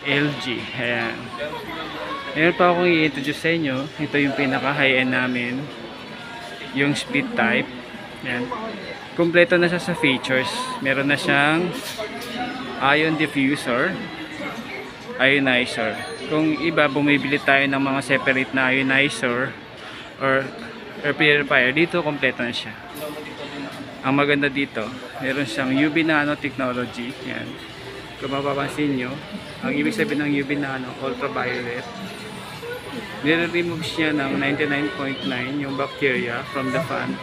LG. Ayan. Meron pa akong i-introduce sa inyo. Ito yung pinaka high-end namin. Yung speed type. Ayan. Kompleto na siya sa features. Meron na siyang ion diffuser, ionizer. Kung iba, bumibili tayo ng mga separate na ionizer or air purifier, dito kompleto na siya. Ang maganda dito, meron siyang UV nano technology. Yan. Kung mapapansin nyo, ang ibig sabihin ng UV nano, ultraviolet. Nire-remove siya ng 99.9 yung bacteria from the fan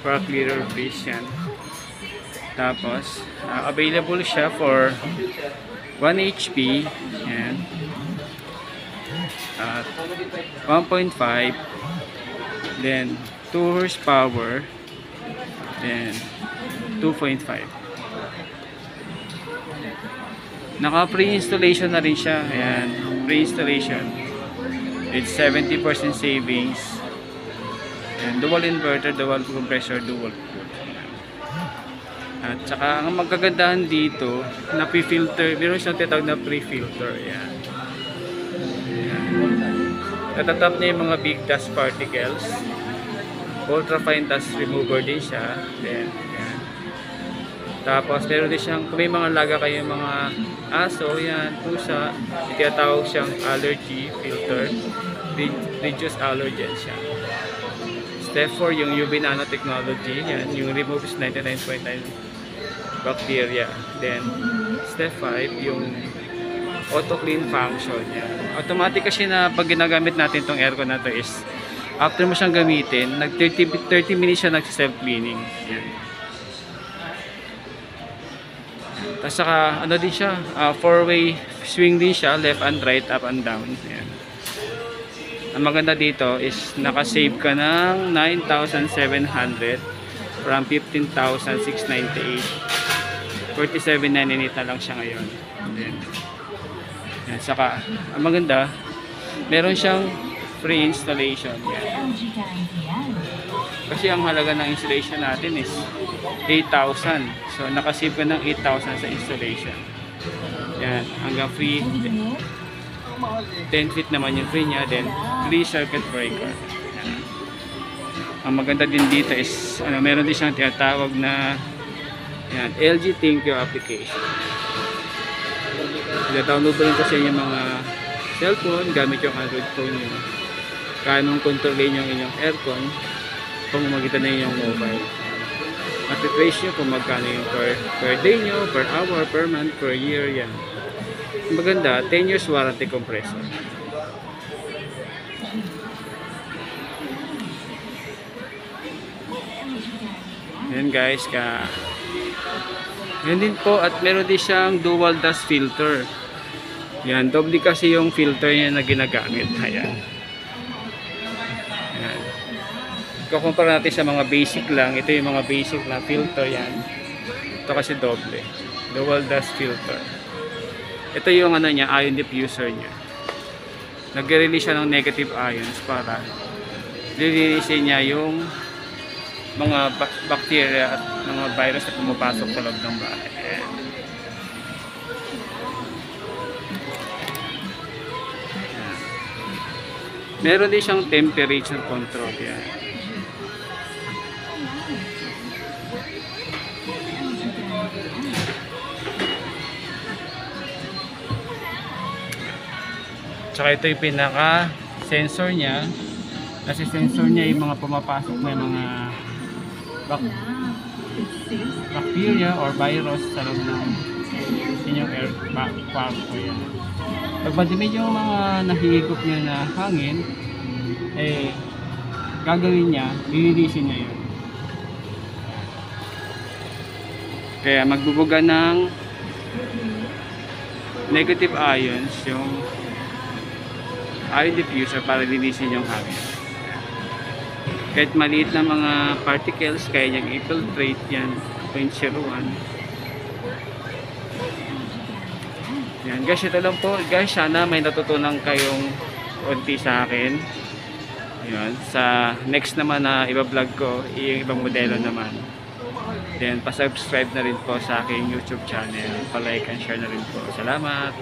for a clearer breeze. Yan. Tapos, available siya for 1 HP. Yan. At 1.5, then 2 horsepower, then 2.5. Naka pre-installation na rin siya. Ayan, pre-installation. It's 70% savings. And dual inverter, dual compressor, dual cool. At saka ang magkagandahan dito, na pre-filter, meron siyang tinatawag na pre-filter. Ayan. Ayan. Natatap niya yung mga big dust particles. Ultra fine dust remover din siya. Then, yan. Tapos meron din siyang, kung may mga laga kayo mga aso, yan, pusa, tinatawag siyang allergy filter. Reduce allergens siya. Step 4, yung UV nanotechnology, yan, yung removes 99.9 bacteria. Then, step 5, yung auto clean function. Yan. Automatic kasi na pag ginagamit natin itong aircon na to is after mo siyang gamitin, nag 30 minutes siya nag-self-cleaning. Yan. Tapos saka, ano din siya, 4-way swing din siya, left and right, up and down. Yan. Ang maganda dito is nakasave ka ng 9,700 from 15,698. 47,998 na lang siya ngayon. Yan. Yan. Saka, ang maganda, meron siyang free installation. Yan. Kasi ang halaga ng installation natin is 8,000. So nakasave ka ng 8,000 sa installation. Yan, hanggang free 10 feet naman yung free niya, then free circuit breaker. Yan. Ang maganda din dito is meron din siyang tinatawag na yan, LG Thank You application. I-download rin kasi yung mga cellphone gamit yung Android phone nyo. Kaya mong kontrolin yung inyong aircon kung magitan na yung mobile. Matitrace nyo kung magkano yung per day nyo, per hour, per month, per year. Yan. Maganda, 10 years warranty compressor. Yan guys, yan din po, at meron din siyang dual dust filter. Yan, doble kasi yung filter niya na ginagamit. Ayan. Ayan. Kukumpara natin sa mga basic lang. Ito yung mga basic na filter. Yan. Ito kasi doble. Dual dust filter. Ito yung niya, ion diffuser niya. Nag-release siya ng negative ions para lilinisin niya yung mga bacteria at mga virus na pumapasok sa loob ng bahay. Ayan. Meron din siyang temperature control. Yan. Tsaka ito yung pinaka sensor niya. Kasi sensor niya yung mga pumapasok na mga bacteria or virus sa loob ng inyong air kwarto. Yan. Pag madumi yung mga nahihigop niya na hangin, gagawin niya, lilinisin niya yun. Kaya magbubuga ng negative ions yung ion diffuser para linisin yung hangin. Kahit maliit na mga particles, kaya niyang infiltrate yan, 0.01. Yan guys, ito lang po guys, sana may natutunan kayong konti sa akin. Yan, sa next naman na iba-vlog ko, yung ibang modelo naman. Then, pa-subscribe na rin po sa aking YouTube channel. Pa-like and share na rin po. Salamat!